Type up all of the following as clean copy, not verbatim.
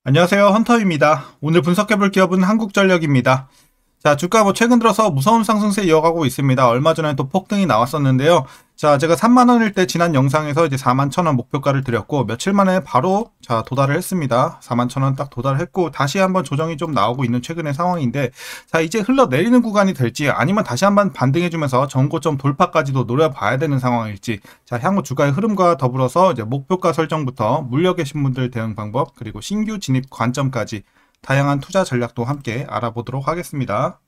안녕하세요. 헌터입니다. 오늘 분석해볼 기업은 한국전력입니다. 자, 주가 최근 들어서 무서운 상승세 이어가고 있습니다. 얼마 전에 또 폭등이 나왔었는데요. 자, 제가 3만원일 때 지난 영상에서 이제 41,000원 목표가를 드렸고, 며칠 만에 바로 도달을 했습니다. 41,000원 딱 도달했고, 다시 한번 조정이 좀 나오고 있는 최근의 상황인데, 자, 이제 흘러내리는 구간이 될지, 아니면 다시 한번 반등해주면서 전고점 돌파까지도 노려봐야 되는 상황일지, 자, 향후 주가의 흐름과 더불어서 이제 목표가 설정부터 물려 계신 분들 대응 방법, 그리고 신규 진입 관점까지 다양한 투자 전략도 함께 알아보도록 하겠습니다.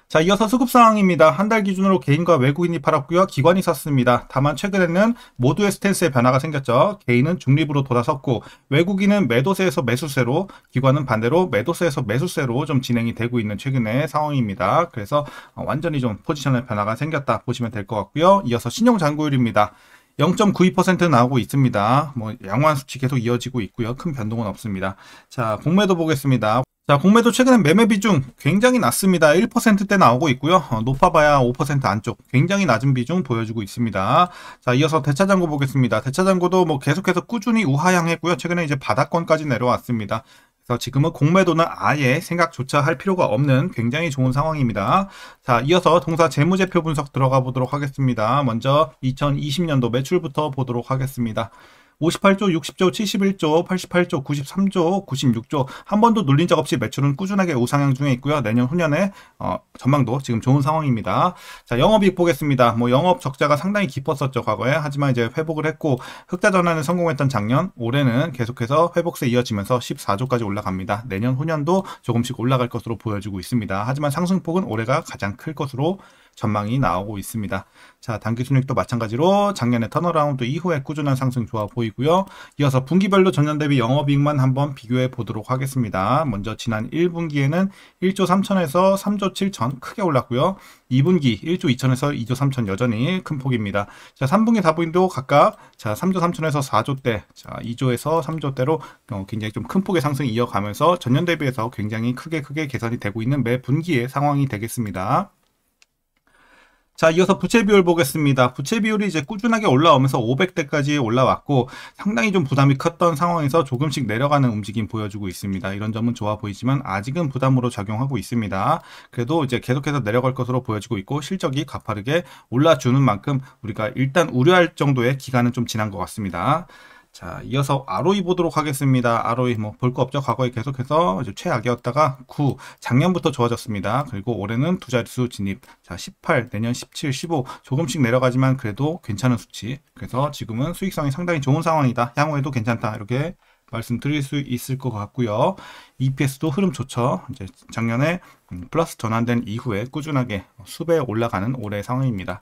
자, 이어서 수급 상황입니다. 한 달 기준으로 개인과 외국인이 팔았고요. 기관이 샀습니다. 다만 최근에는 모두의 스탠스에 변화가 생겼죠. 개인은 중립으로 돌아섰고 외국인은 매도세에서 매수세로, 기관은 반대로 매도세에서 매수세로 좀 진행이 되고 있는 최근의 상황입니다. 그래서 완전히 좀 포지션의 변화가 생겼다 보시면 될 것 같고요. 이어서 신용 잔고율입니다. 0.92% 나오고 있습니다. 양호한 수치 계속 이어지고 있고요. 큰 변동은 없습니다. 자, 공매도 보겠습니다. 자, 공매도 최근엔 매매 비중 굉장히 낮습니다. 1%대 나오고 있고요. 높아봐야 5% 안쪽, 굉장히 낮은 비중 보여주고 있습니다. 자, 이어서 대차잔고 보겠습니다. 대차잔고도 계속해서 꾸준히 우하향했고요. 최근에 이제 바닥권까지 내려왔습니다. 그래서 지금은 공매도는 아예 생각조차 할 필요가 없는 굉장히 좋은 상황입니다. 자, 이어서 동사 재무제표 분석 들어가 보도록 하겠습니다. 먼저 2020년도 매출부터 보도록 하겠습니다. 58조, 60조, 71조, 88조, 93조, 96조 한 번도 눌린 적 없이 매출은 꾸준하게 우상향 중에 있고요. 내년 후년에 전망도 지금 좋은 상황입니다. 자, 영업이익 보겠습니다. 영업 적자가 상당히 깊었었죠, 과거에. 하지만 이제 회복을 했고 흑자 전환에 성공했던 작년, 올해는 계속해서 회복세 이어지면서 14조까지 올라갑니다. 내년 후년도 조금씩 올라갈 것으로 보여지고 있습니다. 하지만 상승폭은 올해가 가장 클 것으로 전망이 나오고 있습니다. 자, 단기순이익도 마찬가지로 작년에 턴어라운드 이후에 꾸준한 상승 좋아 보이고요. 이어서 분기별로 전년 대비 영업이익만 한번 비교해 보도록 하겠습니다. 먼저 지난 1분기에는 1조 3천에서 3조 7천 크게 올랐고요. 2분기 1조 2천에서 2조 3천 여전히 큰 폭입니다. 자, 3분기 4분기도 각각 3조 3천에서 4조대, 2조에서 3조대로 굉장히 좀 큰 폭의 상승이 이어가면서 전년 대비해서 굉장히 크게 개선이 되고 있는 매 분기의 상황이 되겠습니다. 자, 이어서 부채 비율 보겠습니다. 부채 비율이 이제 꾸준하게 올라오면서 500대까지 올라왔고 상당히 좀 부담이 컸던 상황에서 조금씩 내려가는 움직임 보여주고 있습니다. 이런 점은 좋아 보이지만 아직은 부담으로 작용하고 있습니다. 그래도 이제 계속해서 내려갈 것으로 보여지고 있고 실적이 가파르게 올라주는 만큼 우리가 일단 우려할 정도의 기간은 좀 지난 것 같습니다. 자, 이어서 ROE 보도록 하겠습니다. ROE 볼 거 없죠. 과거에 계속해서 최악이었다가 9, 작년부터 좋아졌습니다. 그리고 올해는 두 자릿수 진입. 자, 18, 내년 17, 15 조금씩 내려가지만 그래도 괜찮은 수치. 그래서 지금은 수익성이 상당히 좋은 상황이다. 향후에도 괜찮다. 이렇게 말씀드릴 수 있을 것 같고요. EPS도 흐름 좋죠. 이제 작년에 플러스 전환된 이후에 꾸준하게 수배 올라가는 올해 상황입니다.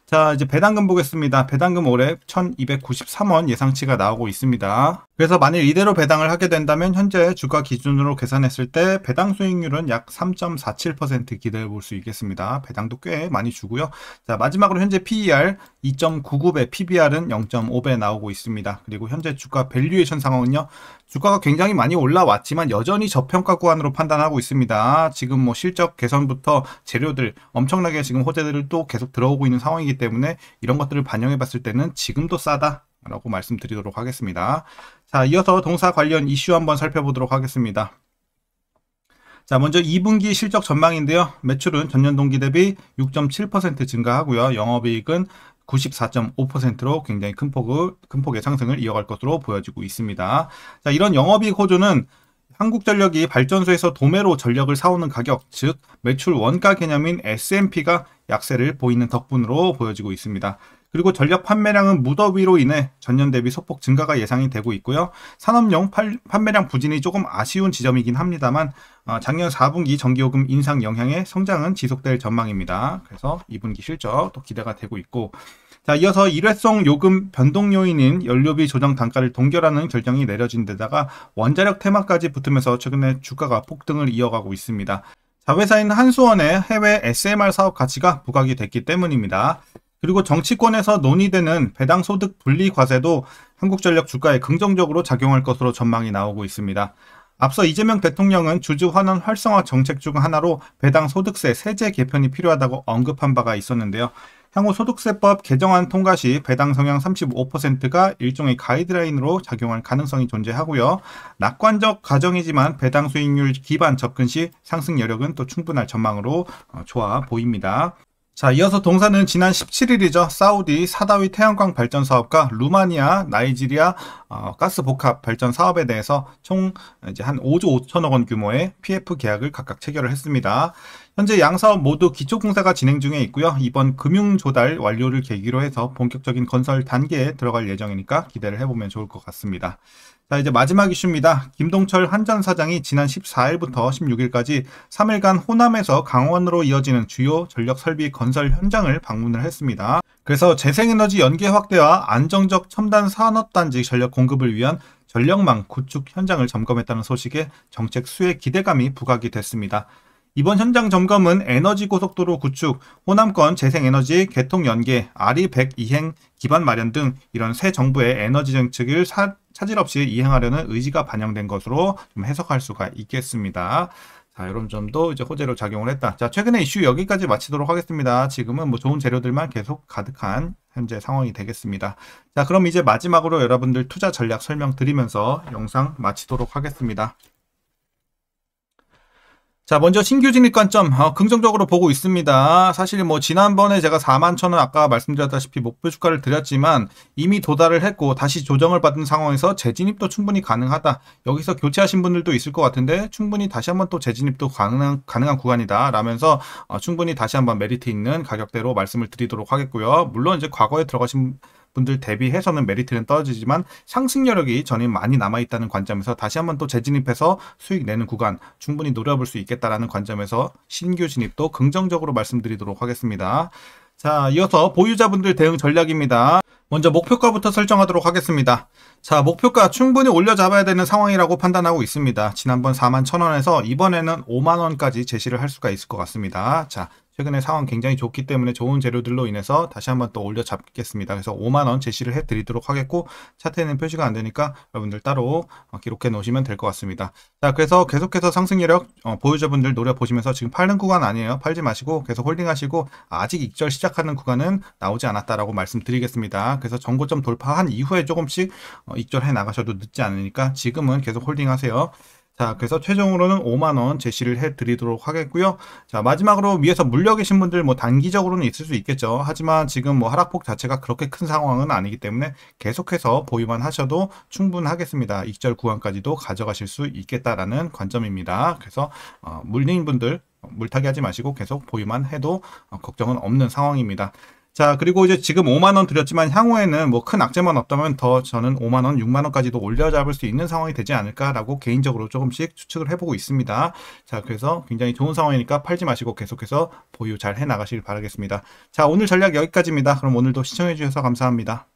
자, 이제 배당금 보겠습니다. 배당금 올해 1293원 예상치가 나오고 있습니다. 그래서 만일 이대로 배당을 하게 된다면 현재 주가 기준으로 계산했을 때 배당 수익률은 약 3.47% 기대해 볼 수 있겠습니다. 배당도 꽤 많이 주고요. 자, 마지막으로 현재 PER 2.99배, PBR은 0.5배 나오고 있습니다. 그리고 현재 주가 밸류에이션 상황은요. 주가가 굉장히 많이 올라왔지만 여전히 저평가 구간으로 판단하고 있습니다. 지금 실적 개선부터 재료들 엄청나게 지금 호재들을 또 계속 들어오고 있는 상황이기 때문에 이런 것들을 반영해 봤을 때는 지금도 싸다 라고 말씀드리도록 하겠습니다. 자, 이어서 동사 관련 이슈 한번 살펴보도록 하겠습니다. 자, 먼저 2분기 실적 전망인데요. 매출은 전년 동기 대비 6.7% 증가하고요. 영업이익은 94.5%로 굉장히 큰 폭의 상승을 이어갈 것으로 보여지고 있습니다. 자, 이런 영업이익 호조는 한국전력이 발전소에서 도매로 전력을 사오는 가격, 즉 매출 원가 개념인 S&P가 약세를 보이는 덕분으로 보여지고 있습니다. 그리고 전력 판매량은 무더위로 인해 전년 대비 소폭 증가가 예상이 되고 있고요. 산업용 판매량 부진이 조금 아쉬운 지점이긴 합니다만 작년 4분기 전기요금 인상 영향의 성장은 지속될 전망입니다. 그래서 2분기 실적 또 기대가 되고 있고, 자, 이어서 일회성 요금 변동 요인인 연료비 조정 단가를 동결하는 결정이 내려진 데다가 원자력 테마까지 붙으면서 최근에 주가가 폭등을 이어가고 있습니다. 자회사인 한수원의 해외 SMR 사업 가치가 부각이 됐기 때문입니다. 그리고 정치권에서 논의되는 배당소득 분리 과세도 한국전력 주가에 긍정적으로 작용할 것으로 전망이 나오고 있습니다. 앞서 이재명 대통령은 주주 환원 활성화 정책 중 하나로 배당 소득세 세제 개편이 필요하다고 언급한 바가 있었는데요. 향후 소득세법 개정안 통과 시 배당 성향 35%가 일종의 가이드라인으로 작용할 가능성이 존재하고요. 낙관적 가정이지만 배당 수익률 기반 접근 시 상승 여력은 또 충분할 전망으로 좋아 보입니다. 자, 이어서 동사는 지난 17일이죠. 사우디 사다위 태양광 발전 사업과 루마니아, 나이지리아 가스 복합 발전 사업에 대해서 총 이제 한 5조 5천억 원 규모의 PF 계약을 각각 체결을 했습니다. 현재 양 사업 모두 기초 공사가 진행 중에 있고요. 이번 금융 조달 완료를 계기로 해서 본격적인 건설 단계에 들어갈 예정이니까 기대를 해보면 좋을 것 같습니다. 자, 이제 마지막 이슈입니다. 김동철 한전 사장이 지난 14일부터 16일까지 3일간 호남에서 강원으로 이어지는 주요 전력 설비 건설 현장을 방문을 했습니다. 그래서 재생에너지 연계 확대와 안정적 첨단 산업단지 전력 공급을 위한 전력망 구축 현장을 점검했다는 소식에 정책 수혜 기대감이 부각이 됐습니다. 이번 현장 점검은 에너지 고속도로 구축, 호남권 재생에너지 개통 연계, 아리100 이행 기반 마련 등 이런 새 정부의 에너지 정책을 차질 없이 이행하려는 의지가 반영된 것으로 좀 해석할 수가 있겠습니다. 자, 이런 점도 이제 호재로 작용을 했다. 자, 최근에 이슈 여기까지 마치도록 하겠습니다. 지금은 뭐 좋은 재료들만 계속 가득한 현재 상황이 되겠습니다. 자, 그럼 이제 마지막으로 여러분들 투자 전략 설명드리면서 영상 마치도록 하겠습니다. 자, 먼저 신규 진입 관점 긍정적으로 보고 있습니다. 사실 뭐 지난번에 제가 41,000원 아까 말씀드렸다시피 목표 주가를 드렸지만 이미 도달을 했고 다시 조정을 받은 상황에서 재진입도 충분히 가능하다. 여기서 교체하신 분들도 있을 것 같은데 충분히 다시 한번 또 재진입도 가능한 구간이다 라면서 충분히 다시 한번 메리트 있는 가격대로 말씀을 드리도록 하겠고요. 물론 이제 과거에 들어가신 분들 대비해서는 메리트는 떨어지지만 상승 여력이 전혀 많이 남아있다는 관점에서 다시 한번 또 재진입해서 수익 내는 구간 충분히 노려볼 수 있겠다라는 관점에서 신규 진입도 긍정적으로 말씀드리도록 하겠습니다. 자, 이어서 보유자분들 대응 전략입니다. 먼저 목표가부터 설정하도록 하겠습니다. 자, 목표가 충분히 올려 잡아야 되는 상황이라고 판단하고 있습니다. 지난번 41,000원에서 이번에는 5만원까지 제시를 할 수가 있을 것 같습니다. 자, 최근에 상황 굉장히 좋기 때문에 좋은 재료들로 인해서 다시 한번 또 올려 잡겠습니다. 그래서 5만원 제시를 해드리도록 하겠고 차트에는 표시가 안 되니까 여러분들 따로 기록해 놓으시면 될 것 같습니다. 자, 그래서 계속해서 상승 여력 보유자분들 노려보시면서 지금 팔는 구간 아니에요. 팔지 마시고 계속 홀딩하시고 아직 익절 시작하는 구간은 나오지 않았다라고 말씀드리겠습니다. 그래서 정고점 돌파한 이후에 조금씩 익절해 나가셔도 늦지 않으니까 지금은 계속 홀딩하세요. 자, 그래서 최종으로는 5만원 제시를 해드리도록 하겠고요. 자, 마지막으로 위에서 물려 계신 분들 뭐 단기적으로는 있을 수 있겠죠. 하지만 지금 뭐 하락폭 자체가 그렇게 큰 상황은 아니기 때문에 계속해서 보유만 하셔도 충분하겠습니다. 익절 구간까지도 가져가실 수 있겠다라는 관점입니다. 그래서 물린 분들 물타기 하지 마시고 계속 보유만 해도 걱정은 없는 상황입니다. 자, 그리고 이제 지금 5만원 드렸지만 향후에는 뭐 큰 악재만 없다면 더 저는 5만원, 6만원까지도 올려 잡을 수 있는 상황이 되지 않을까라고 개인적으로 조금씩 추측을 해보고 있습니다. 자, 그래서 굉장히 좋은 상황이니까 팔지 마시고 계속해서 보유 잘 해나가시길 바라겠습니다. 자, 오늘 전략 여기까지입니다. 그럼 오늘도 시청해주셔서 감사합니다.